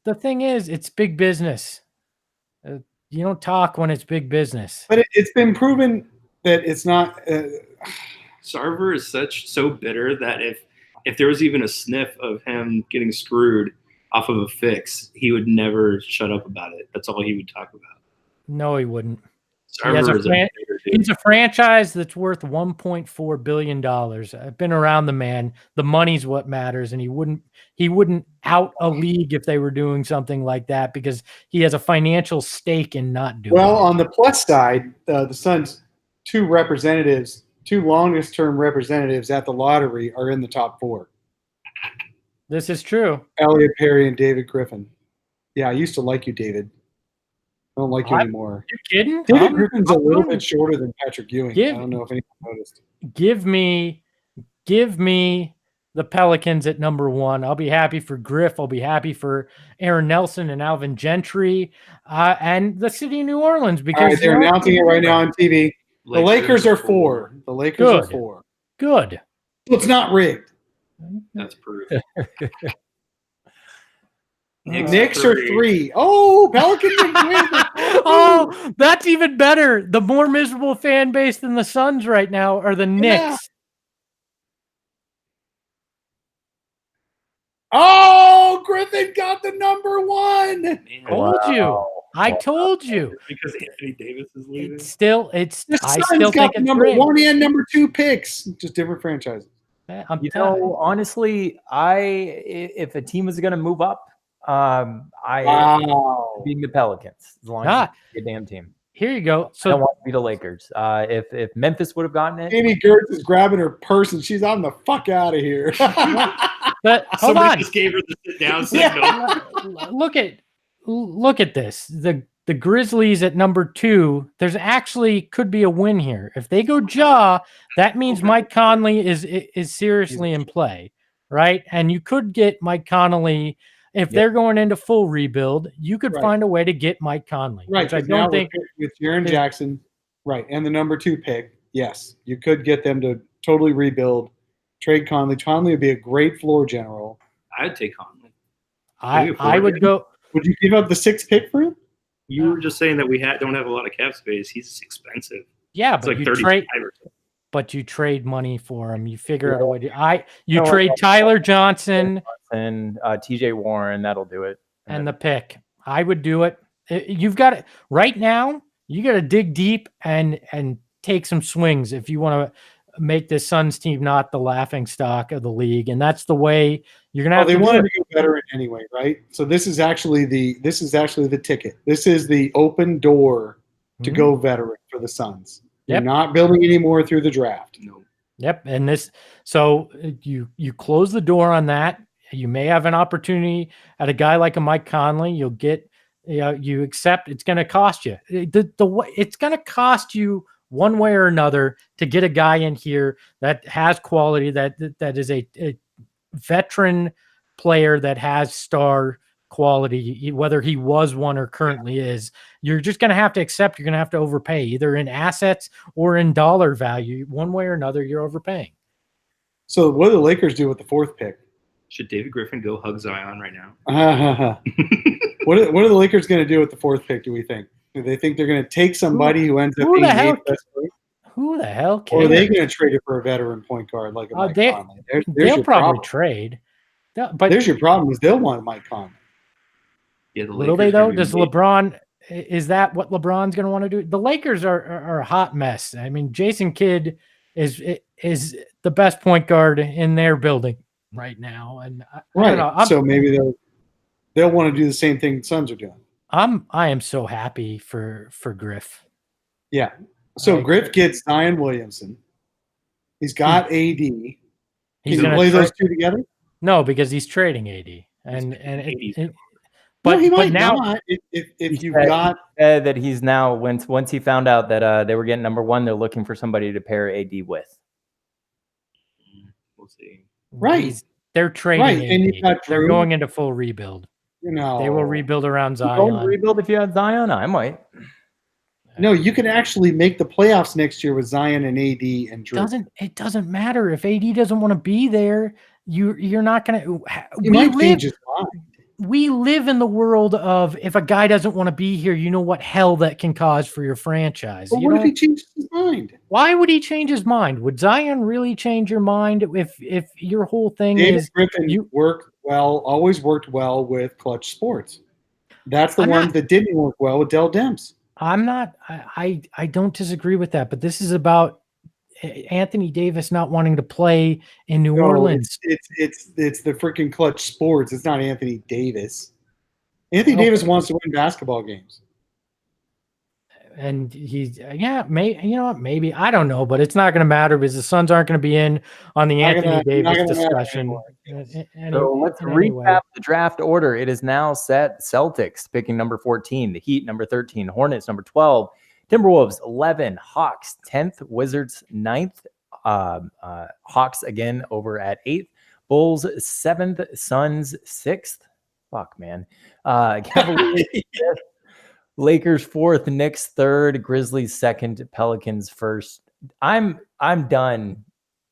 the thing is, it's big business. You don't talk when it's big business.
But it's been proven that it's not.
Sarver is so bitter that if there was even a sniff of him getting screwed off of a fix, he would never shut up about it. That's all he would talk about.
No, he wouldn't.
He's
a franchise that's worth $1.4 billion. I've been around the man. The money's what matters, and he wouldn't out a league if they were doing something like that because he has a financial stake in not doing it.
On the plus side, the Suns' 2 longest term representatives at the lottery are in the top 4.
This is true.
Elliot Perry and David Griffin. Yeah, I used to like you, David. I don't like you anymore.
You kidding?
David Griffin's a little bit shorter than Patrick Ewing. I don't know if anyone noticed.
Give me the Pelicans at number 1. I'll be happy for Griff. I'll be happy for Aaron Nelson and Alvin Gentry and the city of New Orleans because
they're announcing it right now on TV. The Lakers are 4. The Lakers are 4.
Good.
So it's not rigged.
That's proof.
Knicks are 3. Oh, Pelicans are win.
Oh, that's even better. The more miserable fan base than the Suns right now are the Knicks.
Yeah. Oh, Griffin got the number 1.
I told you.
Because Anthony Davis is leaving.
The
I
Suns
still
got
think
the
it's
number
great.
1 and number 2 picks, just different franchises.
Honestly, if a team was going to move up, being the Pelicans, as long as it's a damn team.
Here you go. So
I don't want to be the Lakers. If Memphis would have gotten it,
Amy Gertz is grabbing her purse and she's on the fuck out of here.
but hold
Somebody
on.
just gave her the sit down signal.
Look at this. The Grizzlies at number 2. There's actually could be a win here. If they go jaw, that means Mike Conley is seriously in play, right? And you could get Mike Conley if they're going into full rebuild. You could find a way to get Mike Conley, which I don't think
with Jaren Jackson, right, and the number 2 pick. Yes, you could get them to totally rebuild. Trade Conley. Conley would be a great floor general.
I'd take Conley.
I would go.
Would you give up the 6th pick for him?
You were just saying that we don't have a lot of cap space. He's expensive.
Yeah,
it's
but
like
you
35
trade. But you trade money for him. You figure out a way to. Trade Tyler Johnson
and TJ Warren. That'll do it.
And the pick. I would do it. You've got it right now. You got to dig deep and take some swings if you want to make this Suns team not the laughing stock of the league. And that's the way you're gonna have.
They wanted to go veteran anyway, right? So this is actually the ticket. This is the open door to go veteran for the Suns. You're not building anymore through the draft.
No.
Yep. And so you close the door on that. You may have an opportunity at a guy like a Mike Conley. You'll get, you accept it's going to cost you. It's going to cost you one way or another to get a guy in here that has quality, that is a veteran player that has star quality, whether he was one or currently is. You're just going to have to accept you're going to have to overpay either in assets or in dollar value. One way or another, you're overpaying.
So what do the Lakers do with the 4th pick?
Should David Griffin go hug Zion right now?
What are the Lakers going to do with the 4th pick, do we think? Do they think they're going to take somebody who ends up being the 8th best player?
Who the hell cares?
Or are they going to trade it for a veteran point guard like a Mike Conley?
They'll probably trade. But
there's your problem is they'll want Mike Conley.
Yeah,
will they though? Does LeBron? Is that what LeBron's going to want to do? The Lakers are a hot mess. I mean, Jason Kidd is the best point guard in their building right now, and I don't know.
So maybe they'll want to do the same thing the Suns are doing.
I am so happy for Griff.
Yeah. So Griff gets Zion Williamson. He's got AD. Can you play those two together?
No, because he's trading AD,
But he might not if you've got
that he's now once he found out that they were getting number 1, they're looking for somebody to pair AD with.
We'll see.
Right.
They're trading
Right, and you've
AD.
got
They're
Drew.
going into full rebuild.
You know,
They will rebuild around
You don't
Zion.
rebuild if you had Zion? I might.
No, you can actually make the playoffs next year with Zion and AD and Drew.
It doesn't matter if AD doesn't want to be there. You're not going to.
He might change his mind.
We live in the world of if a guy doesn't want to be here, you know what hell that can cause for your franchise.
But what if he changes his mind?
Why would he change his mind? Would Zion really change your mind if your whole thing
David
is
Griffin always worked well with Clutch Sports. That's the one that didn't work well with Dell Demps.
I don't disagree with that, but this is about Anthony Davis not wanting to play in New Orleans.
It's the freaking Clutch Sports. It's not Anthony Davis. Anthony Davis wants to win basketball games.
And maybe I don't know, but it's not going to matter because the Suns aren't going to be in on the Anthony Davis discussion.
So let's recap the draft order. It is now set. Celtics picking number 14, the Heat number 13, Hornets number 12, Timberwolves 11, Hawks 10th, Wizards 9th, Hawks again over at 8th, Bulls 7th, Suns 6th. Fuck, man. Cavaliers 5th, Lakers 4th, Knicks 3rd, Grizzlies 2nd, Pelicans 1st. I'm done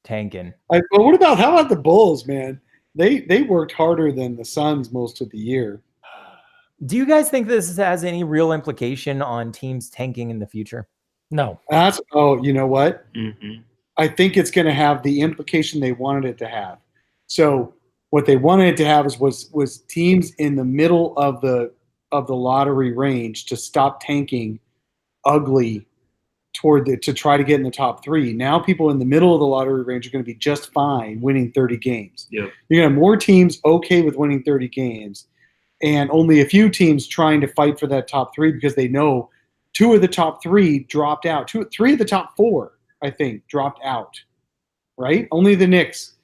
tanking.
But how about the Bulls, man? They worked harder than the Suns most of the year.
Do you guys think this has any real implication on teams tanking in the future?
No.
You know what?
Mm-hmm.
I think it's going to have the implication they wanted it to have. So what they wanted it to have was teams in the middle of the lottery range to stop tanking ugly to try to get in the top 3. Now people in the middle of the lottery range are going to be just fine winning 30 games.
Yep.
You're going to have more teams okay with winning 30 games and only a few teams trying to fight for that top 3 because they know 2 of the top 3 dropped out. 3 of the top 4, I think, dropped out, right? Only the Knicks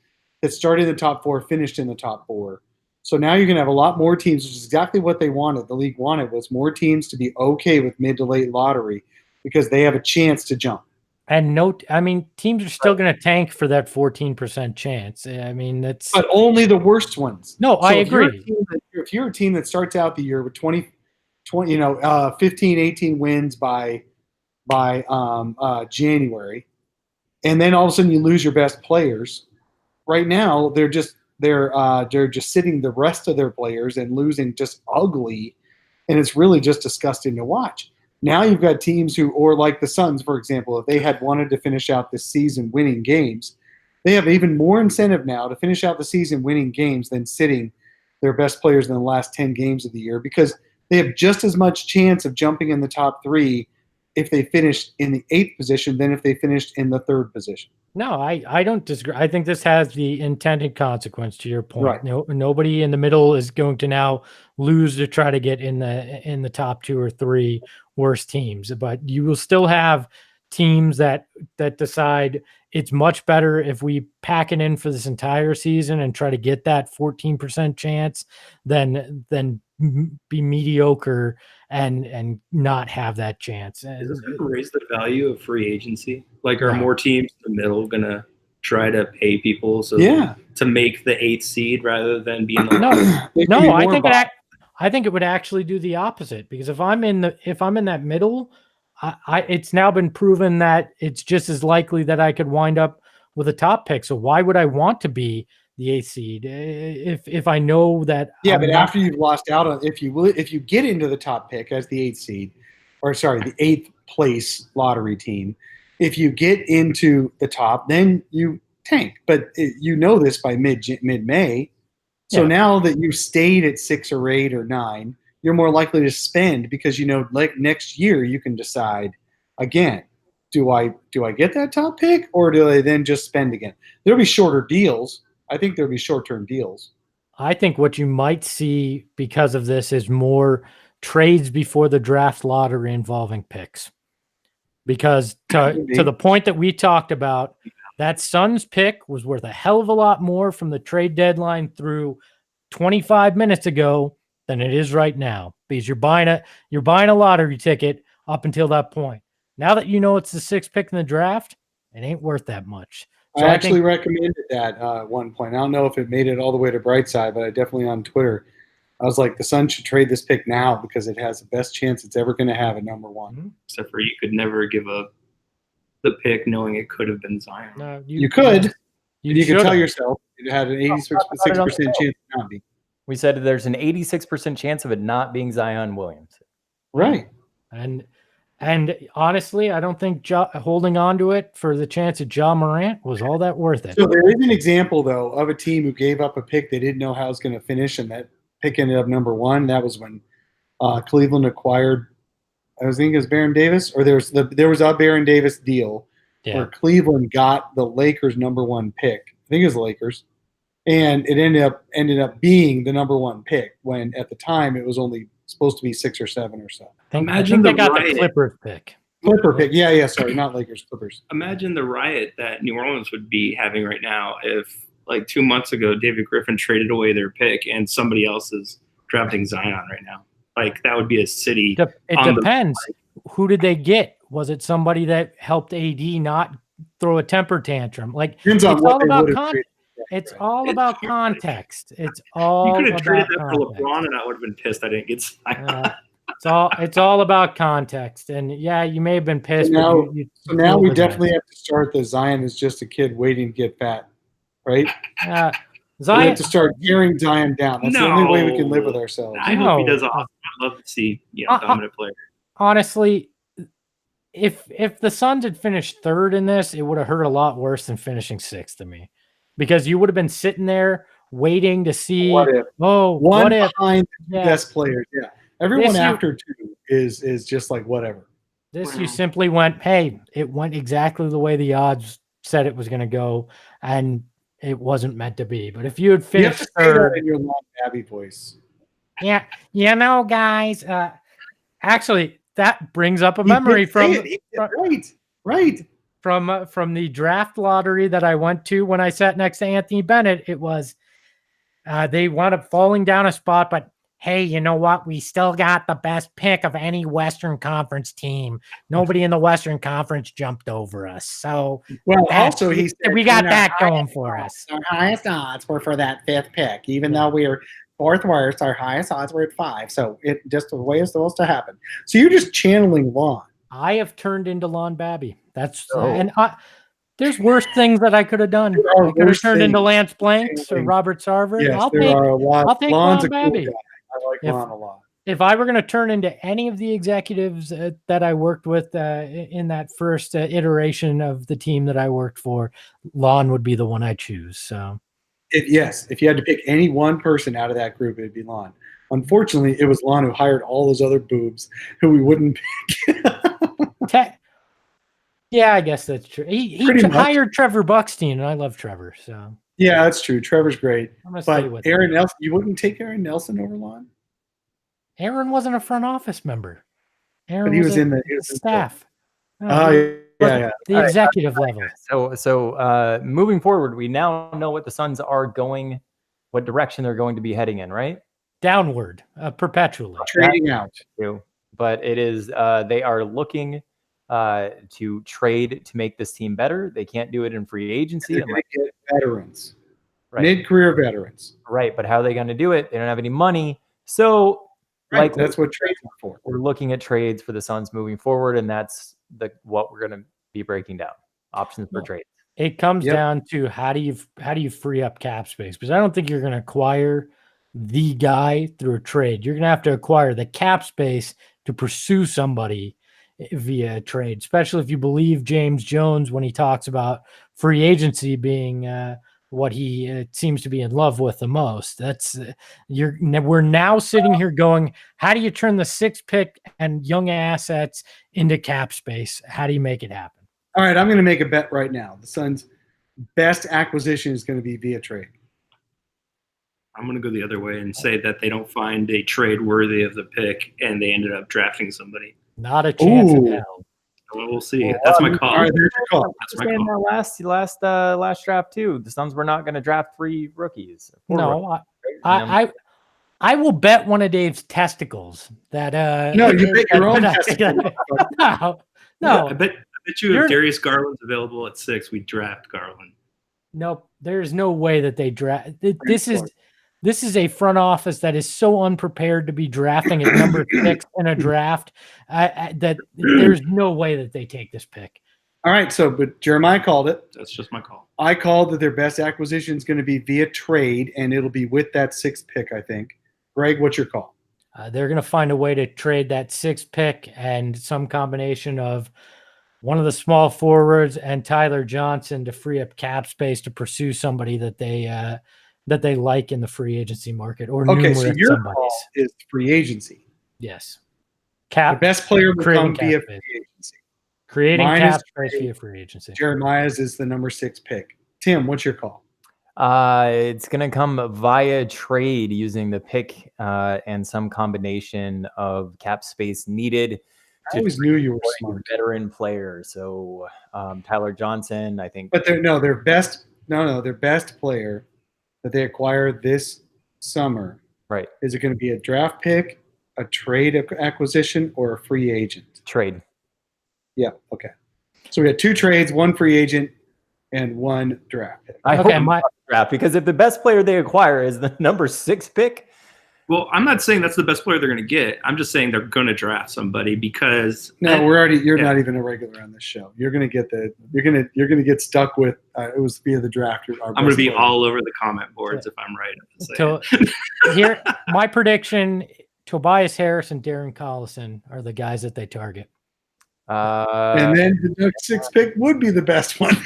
that started in the top 4 finished in the top 4. So now you're going to have a lot more teams, which is exactly what they wanted. The league wanted was more teams to be okay with mid to late lottery because they have a chance to jump.
And teams are still going to tank for that 14% chance. I mean, that's
but only the worst ones.
No, I agree.
If you're a team that starts out the year with 15, 18 wins by January, and then all of a sudden you lose your best players. Right now, they're just sitting the rest of their players and losing just ugly, and it's really just disgusting to watch. Now you've got teams or like the Suns, for example, if they had wanted to finish out this season winning games, they have even more incentive now to finish out the season winning games than sitting their best players in the last 10 games of the year because they have just as much chance of jumping in the top 3 if they finished in the 8th position than if they finished in the 3rd position.
No, I don't disagree. I think this has the intended consequence to your point.
Right.
No, nobody in the middle is going to now lose to try to get in the top 2 or 3 worst teams, but you will still have teams that decide it's much better if we pack it in for this entire season and try to get that 14% chance than be mediocre and not have that chance.
Is this going to raise the value of free agency? Like, are more teams in the middle going to try to pay people to make the 8th seed rather than being the
I think it would actually do the opposite because if I'm in that middle, it's now been proven that it's just as likely that I could wind up with a top pick. So why would I want to be the 8th seed if I know that?
After you've lost out on if you get into the top pick as the 8th seed, the 8th place lottery team, if you get into the top, then you tank. But you know this by mid-May. So now that you stayed at 6 or 8 or 9, you're more likely to spend because like next year you can decide again, do I get that top pick or do I then just spend again? There'll be shorter deals. I think there'll be short-term deals.
I think what you might see because of this is more trades before the draft lottery involving picks. Because to the point that we talked about, that Suns pick was worth a hell of a lot more from the trade deadline through 25 minutes ago than it is right now because you're buying a lottery ticket up until that point. Now that you know it's the 6th pick in the draft, it ain't worth that much.
I actually recommended that at one point. I don't know if it made it all the way to Brightside, but I definitely on Twitter, I was like, the Suns should trade this pick now because it has the best chance it's ever going to have at number one.
Except for you could never give up the pick knowing it could have been Zion.
No,
You could. You could tell
should've.
yourself it had an 86% chance of not being.
We said there's an 86% chance of it not being Zion Williamson.
Right.
And honestly, I don't think holding on to it for the chance of Ja Morant was all that worth it.
So there is an example, though, of a team who gave up a pick they didn't know how it was going to finish, and that pick ended up number one. That was when Cleveland acquired, I was thinking it was Baron Davis, or there was a Baron Davis deal where Cleveland got the Lakers' number one pick. I think it was the Lakers. And it ended up being the number one pick when at the time it was only supposed to be 6 or 7 or so.
I think they got the Clippers pick.
Clipper pick. Yeah, sorry, not Lakers, Clippers.
Imagine the riot that New Orleans would be having right now if, like 2 months ago, David Griffin traded away their pick and somebody else is drafting Zion right now. Like, that would be a city.
It depends. Who did they get? Was it somebody that helped AD not throw a temper tantrum? Like, it's all about context. It's all about context. It's all.
You could have traded that
context.
for LeBron, and I would have been pissed I didn't get Zion.
It's all about context, and yeah, you may have been pissed.
So now we definitely have to start the Zion is just a kid waiting to get fat, right?
Zion
we have to start gearing Zion down. That's the only way we can live with ourselves.
I hope he does awesome. I'd love to see dominant player.
Honestly, if the Suns had finished third in this, it would have hurt a lot worse than finishing sixth to me, because you would have been sitting there waiting to see.
What if?
What if?
Behind the best players? Yeah. Everyone after two is just like whatever.
You simply went, hey, it went exactly the way the odds said it was going to go, and it wasn't meant to be. But if you had finished third,
in your long Abby voice,
yeah, guys. Actually, that brings up a memory from the draft lottery that I went to when I sat next to Anthony Bennett. It was they wound up falling down a spot, but hey, you know what? We still got the best pick of any Western Conference team. Nobody in the Western Conference jumped over us. So,
also he said
we got that going for us.
Our highest odds were for that fifth pick, even though we were fourth worst. Our highest odds were at 5. So it just the way it's supposed to happen.
So you're just channeling Lon.
I have turned into Lon Babby. There's worse things that I could have done. I could have turned into Lance Blanks or Robert Sarver.
Yes,
I'll take
Lon's
Lon Babby.
I like Lon a lot.
If I were going to turn into any of the executives that I worked with in that first iteration of the team that I worked for, Lon would be the one I choose. So,
if you had to pick any one person out of that group, it'd be Lon. Unfortunately, it was Lon who hired all those other boobs who we wouldn't pick.
Yeah, I guess that's true. He hired Trevor Buckstein, and I love Trevor. So
yeah, that's true. Trevor's great.
But
Aaron Nelson, you wouldn't take Aaron Nelson over Lon?
Aaron wasn't a front office member. Aaron
he was in the
staff.
Yeah.
The executive level.
So moving forward, we now know what the Suns are going, what direction they're going to be heading in, right?
Downward, perpetually.
Trading out.
But it is they are looking to trade to make this team better. They can't do it in free agency.
They're going to get veterans,
right?
Mid-career veterans,
right? But how are they going to do it? They don't have any money, so
that's what trades are for.
We're looking at trades for the Suns moving forward, and that's what we're going to be breaking down. Options for trades.
It comes down to how do you free up cap space, because I don't think you're going to acquire the guy through a trade. You're going to have to acquire the cap space to pursue somebody via trade, especially if you believe James Jones when he talks about free agency being what he seems to be in love with the most. That's we're now sitting here going, how do you turn the 6th pick and young assets into cap space? How do you make it happen?
All right, I'm going to make a bet right now. The Suns' best acquisition is going to be via trade.
I'm going to go the other way and say that they don't find a trade worthy of the pick, and they ended up drafting somebody.
Not a chance in hell.
Well, we'll see. That's my call.
All right, there's your call.
That's my call.
Last draft too. The Suns were not going to draft 3 rookies.
No, I will bet one of Dave's testicles that.
No, you bet your own testicles.
No.
I bet you if Darius Garland's available at 6, we draft Garland.
Nope. There's no way that they draft. This is a front office that is so unprepared to be drafting at number 6 in a draft that there's no way that they take this pick.
All right, but Jeremiah called it.
That's just my call.
I called that their best acquisition is going to be via trade, and it'll be with that 6th pick, I think. Greg, what's your call?
They're going to find a way to trade that 6th pick and some combination of one of the small forwards and Tyler Johnson to free up cap space to pursue somebody that they like in the free agency market or numerous
so your
somebodies.
call is free agency.
Yes.
The best player will come via
space.
free agency.
Creating
Mine
cap
is
space via free agency.
Jeremiah's is the number 6 pick. Tim, what's your call?
It's going to come via trade using the pick and some combination of cap space needed.
I always knew you were
a
smart.
veteran player. So Tyler Johnson, I think.
But their best player that they acquired this summer.
Right.
Is it going to be a draft pick, a trade acquisition, or a free agent?
Trade.
Yeah. Okay. So we got 2 trades, 1 free agent, and 1 draft pick.
I hope my draft, because if the best player they acquire is the number 6 pick.
Well, I'm not saying that's the best player they're going to get. I'm just saying they're going to draft somebody because
you're not even a regular on this show. You're going to get stuck with it was via the draft.
I'm going to be all over the comment boards if I'm right.
So here, my prediction: Tobias Harris and Darren Collison are the guys that they target.
And then the next 6th pick would be the best one.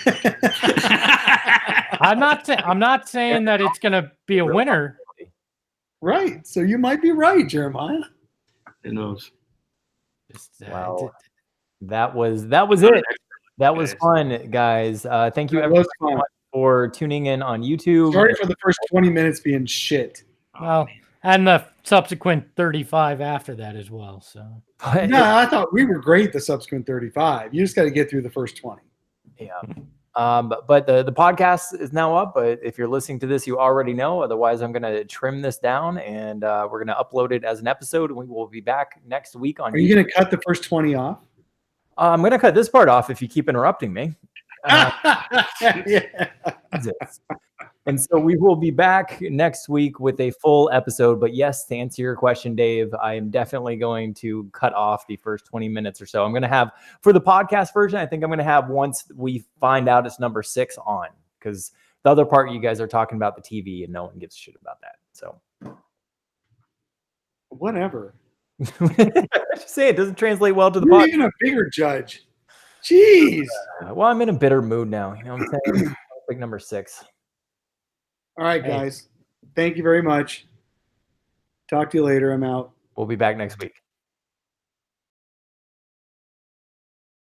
I'm not saying that it's going to be a winner.
Right. So you might be right, Jeremiah.
Who knows?
Wow. That was it. That was fun, guys. Thank you everyone for tuning in on YouTube.
Sorry for the first 20 minutes being shit.
Well, and the subsequent 35 after that as well. So
no, I thought we were great the subsequent 35. You just got to get through the first 20.
Yeah. But the podcast is now up. But if you're listening to this, you already know. Otherwise, I'm going to trim this down and we're going to upload it as an episode. And we will be back next week on.
Are you going to cut the first 20 off?
I'm going to cut this part off if you keep interrupting me.
Yeah.
And so we will be back next week with a full episode. But yes, to answer your question, Dave, I am definitely going to cut off the first 20 minutes or so. I'm going to have, for the podcast version, I think I'm going to have once we find out it's number 6 on. Because the other part, you guys are talking about the TV and no one gives a shit about that. So
whatever.
Just say it doesn't translate well to the
You're
podcast.
even a bigger judge. Jeez.
Well, I'm in a bitter mood now. You know what I'm saying? Like number 6.
All right, guys. Thank you very much. Talk to you later. I'm out.
We'll be back next week.